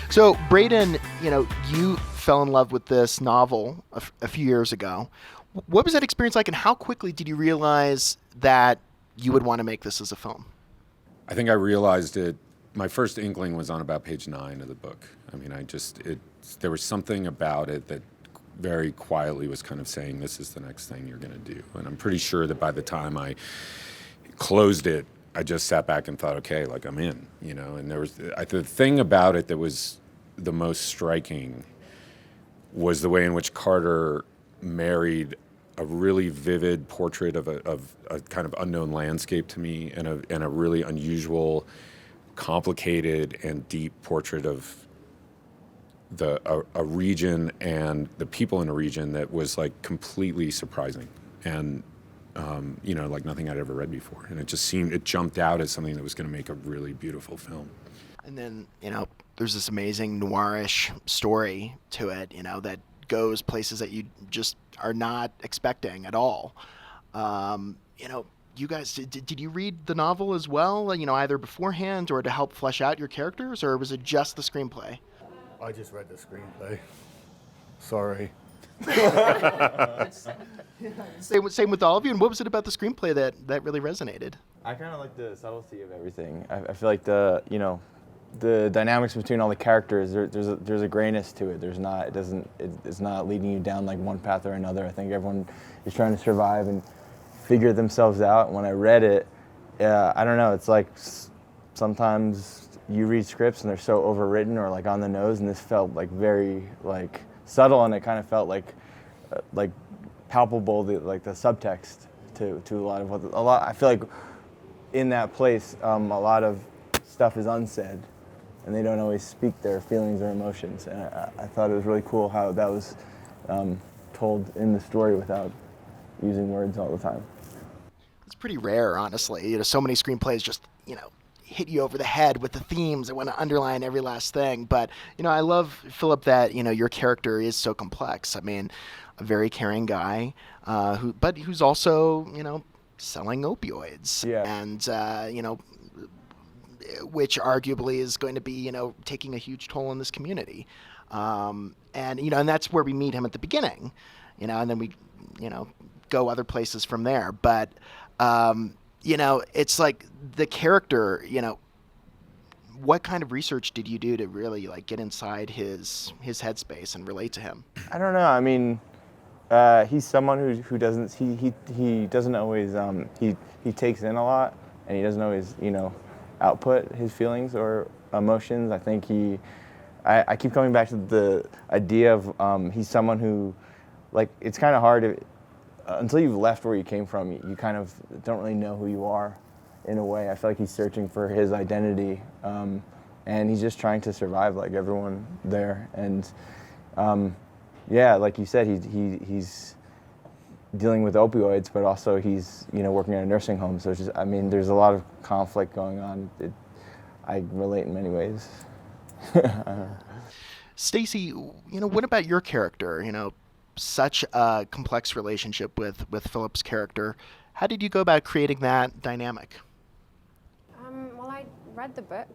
So, Braden, you fell in love with this novel a few years ago. What was that experience like, and how quickly did you realize that you would want to make this as a film? I think I realized it. My first inkling was on about page 9 of the book. I mean, there was something about it that very quietly was kind of saying, this is the next thing you're going to do. And I'm pretty sure that by the time I closed it, I just sat back and thought, okay, like I'm in, And the thing about it that was the most striking was the way in which Carter married a really vivid portrait of a kind of unknown landscape to me, and a really unusual, complicated and deep portrait of a region and the people in a region that was like completely surprising and like nothing I'd ever read before. And it jumped out as something that was going to make a really beautiful film. And then, there's this amazing noirish story to it, that goes places that you just are not expecting at all. You guys, did you read the novel as well, either beforehand or to help flesh out your characters, or was it just the screenplay? I just read the screenplay. Sorry. Same with all of you. And what was it about the screenplay that really resonated? I kind of like the subtlety of everything. I feel like the dynamics between all the characters, there's a grayness to it. It's not leading you down like one path or another. I think everyone is trying to survive and figure themselves out. When I read it, I don't know, it's like sometimes you read scripts and they're so overwritten or like on the nose, and this felt like very like subtle, and it kind of felt like palpable, the subtext to a lot. I feel like in that place, a lot of stuff is unsaid, and they don't always speak their feelings or emotions. And I thought it was really cool how that was told in the story without using words all the time. It's pretty rare, honestly. So many screenplays just, hit you over the head with the themes that want to underline every last thing. But, I love, Philip, that, your character is so complex. I mean, a very caring guy, who's also, selling opioids. Yeah. And, which arguably is going to be, taking a huge toll on this community. And that's where we meet him at the beginning, and then we, go other places from there. But, it's like the character, what kind of research did you do to really get inside his headspace and relate to him? I don't know. I mean, he's someone who doesn't, he doesn't always, he takes in a lot, and he doesn't always, output his feelings or emotions. I think I keep coming back to the idea of he's someone who, it's kind of hard until you've left where you came from, you kind of don't really know who you are in a way. I feel like he's searching for his identity, and he's just trying to survive like everyone there. And like you said, he's dealing with opioids, but also he's working at a nursing home. So it's just, there's a lot of conflict going on. I relate in many ways. Stacy, what about your character? Such a complex relationship with Philip's character. How did you go about creating that dynamic? Well, I read the book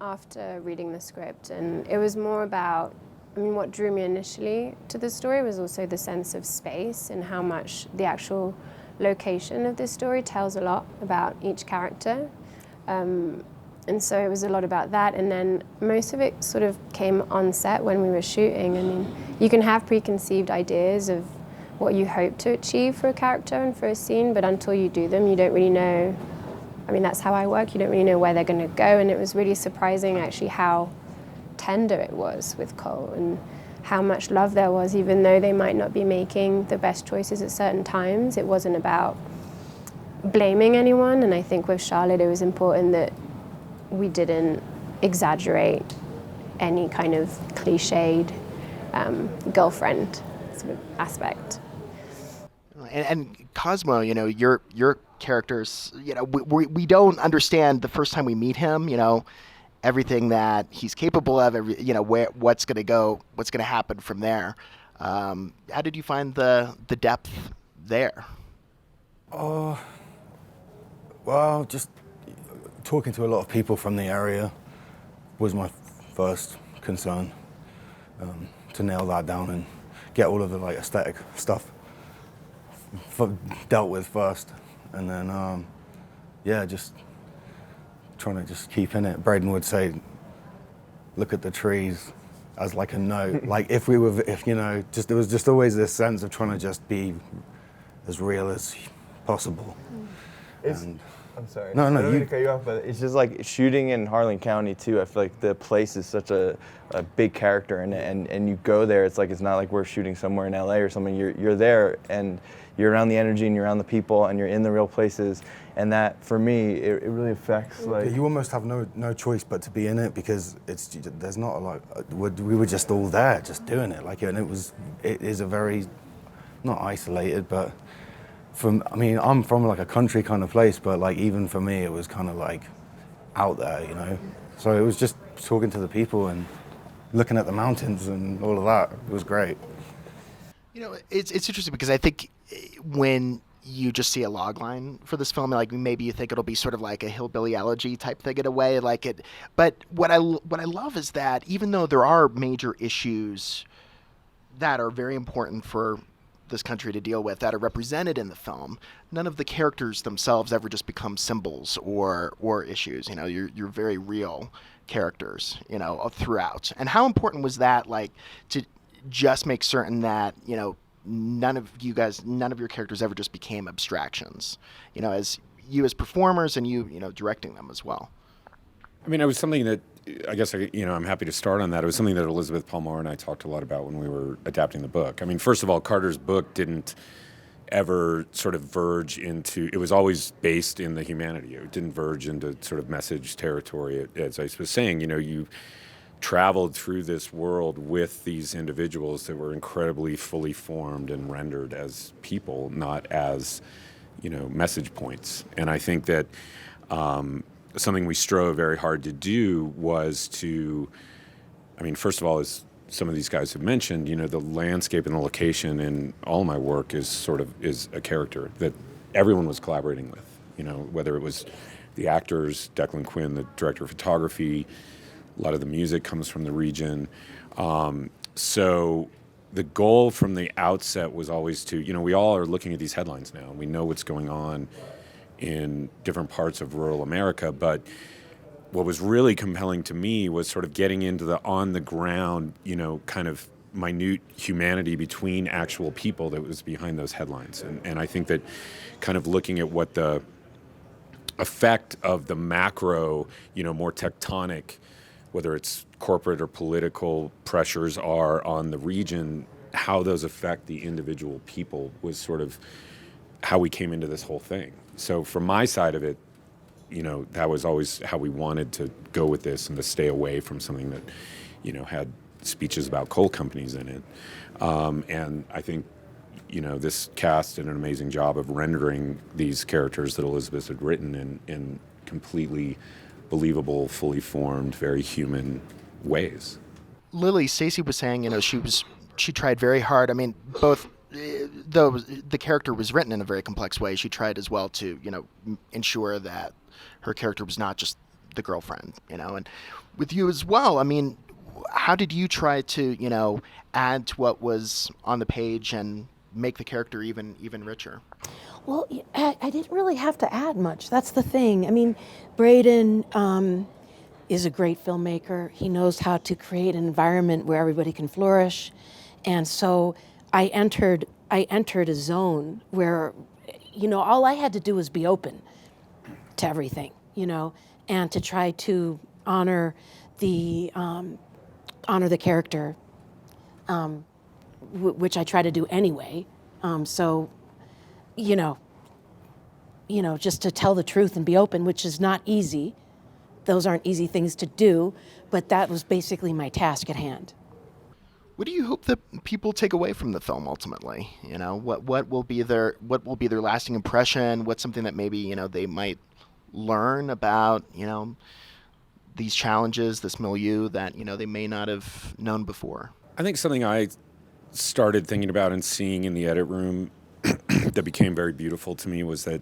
after reading the script, and it was more about, what drew me initially to the story was also the sense of space and how much the actual location of this story tells a lot about each character. And so it was a lot about that, and then most of it sort of came on set when we were shooting. You can have preconceived ideas of what you hope to achieve for a character and for a scene, but until you do them, you don't really know. That's how I work. You don't really know where they're going to go, and it was really surprising actually how tender it was with Cole and how much love there was, even though they might not be making the best choices at certain times. It wasn't about blaming anyone, and I think with Charlotte it was important that we didn't exaggerate any kind of cliched girlfriend sort of aspect. And Cosmo, your characters, we don't understand the first time we meet him, everything that he's capable of, what's going to happen from there. How did you find the depth there? Well, just talking to a lot of people from the area was my first concerned, to nail that down and get all of the like aesthetic stuff dealt with first, and then just trying to just keep in it. Braden would say, look at the trees as like a note. Like if there was just always this sense of trying to just be as real as possible. I'm sorry. No, I don't mean you. to cut you off, but it's just like shooting in Harlan County too. I feel like the place is such a big character, and you go there. It's not like we're shooting somewhere in LA or something. You're there, and you're around the energy, and you're around the people, and you're in the real places. And that, for me, it really affects like. You almost have no choice but to be in it, because there's not a lot. We were just all there, just doing it. Like, and it is a very, not isolated, but. I'm from like a country kind of place, but like even for me, it was kind of like out there, you know. So it was just talking to the people and looking at the mountains and all of that. It was great. You know, it's interesting because I think when you just see a log line for this film, like maybe you think it'll be sort of like a hillbilly elegy type thing in a way, like it. But what I love is that even though there are major issues that are very important for this country to deal with that are represented in the film, none of the characters themselves ever just become symbols or issues. You know, you're very real characters, you know, throughout. And how important was that, like, to just make certain that, you know, none of your characters ever just became abstractions, you know, as performers and you know, directing them as well? I mean, it was something that I guess I'm happy to start on that. It was something that Elizabeth Palmore and I talked a lot about when we were adapting the book. I mean, first of all, Carter's book didn't ever sort of verge into, it was always based in the humanity. It didn't verge into sort of message territory. As I was saying, you know, you traveled through this world with these individuals that were incredibly fully formed and rendered as people, not as, you know, message points. And I think that something we strove very hard to do was to, I mean, first of all, as some of these guys have mentioned, you know, the landscape and the location in all my work is a character that everyone was collaborating with, you know, whether it was the actors, Declan Quinn, the director of photography, a lot of the music comes from the region. So the goal from the outset was always to, you know, we all are looking at these headlines now, and we know what's going on in different parts of rural America, but what was really compelling to me was sort of getting into the on-the-ground, you know, kind of minute humanity between actual people that was behind those headlines. And I think that kind of looking at what the effect of the macro, you know, more tectonic, whether it's corporate or political pressures are on the region, how those affect the individual people was sort of how we came into this whole thing. So from my side of it, you know, that was always how we wanted to go with this and to stay away from something that, you know, had speeches about coal companies in it. And I think, you know, this cast did an amazing job of rendering these characters that Elizabeth had written in completely believable, fully formed, very human ways. Lili, Stacy was saying, you know, she tried very hard. I mean, both, though the character was written in a very complex way, she tried as well to, you know, ensure that her character was not just the girlfriend, you know. And with you as well, I mean, how did you try to, you know, add to what was on the page and make the character even richer? Well, I didn't really have to add much. That's the thing. I mean, Braden is a great filmmaker. He knows how to create an environment where everybody can flourish. And so I entered a zone where, you know, all I had to do was be open to everything, you know, and to try to honor the character, which I try to do anyway. So, you know, just to tell the truth and be open, which is not easy. Those aren't easy things to do, but that was basically my task at hand. What do you hope that people take away from the film ultimately? You know, what will be their lasting impression? What's something that maybe, you know, they might learn about, you know, these challenges, this milieu that, you know, they may not have known before? I think something I started thinking about and seeing in the edit room that became very beautiful to me was that,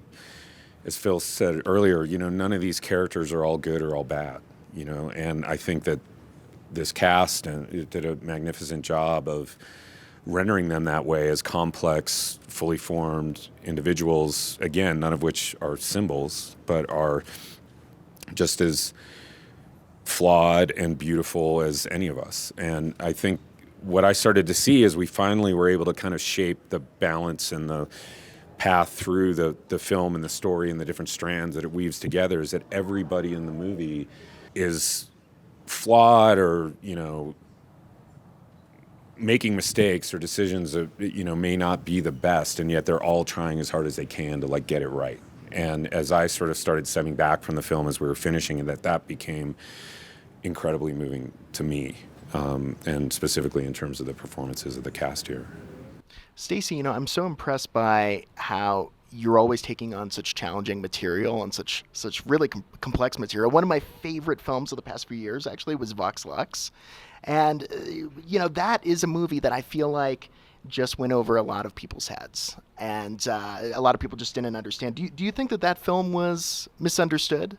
as Phil said earlier, you know, none of these characters are all good or all bad, you know, and I think that this cast, and it did a magnificent job of rendering them that way as complex, fully formed individuals, again, none of which are symbols, but are just as flawed and beautiful as any of us. And I think what I started to see is we finally were able to kind of shape the balance and the path through the film and the story and the different strands that it weaves together, is that everybody in the movie is flawed or, making mistakes or decisions that, may not be the best, and yet they're all trying as hard as they can to get it right. And as I sort of started stepping back from the film as we were finishing it, that became incredibly moving to me, and specifically in terms of the performances of the cast here. Stacy, I'm so impressed by how you're always taking on such challenging material and such really complex material. One of my favorite films of the past few years actually was Vox Lux. And, that is a movie that I feel like just went over a lot of people's heads. And a lot of people just didn't understand. Do you think that film was misunderstood?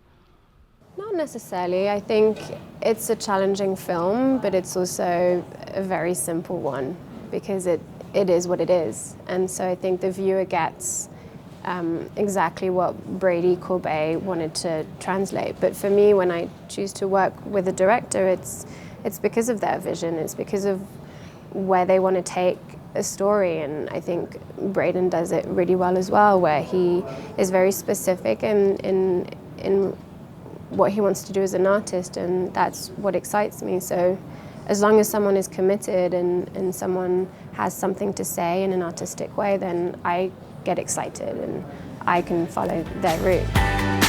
Not necessarily. I think it's a challenging film, but it's also a very simple one because it is what it is. And so I think the viewer gets exactly what Brady Corbet wanted to translate. But for me, when I choose to work with a director, it's because of their vision. It's because of where they want to take a story. And I think Braden does it really well as well, where he is very specific in what he wants to do as an artist, and that's what excites me. So as long as someone is committed and someone has something to say in an artistic way, then I get excited and I can follow their route.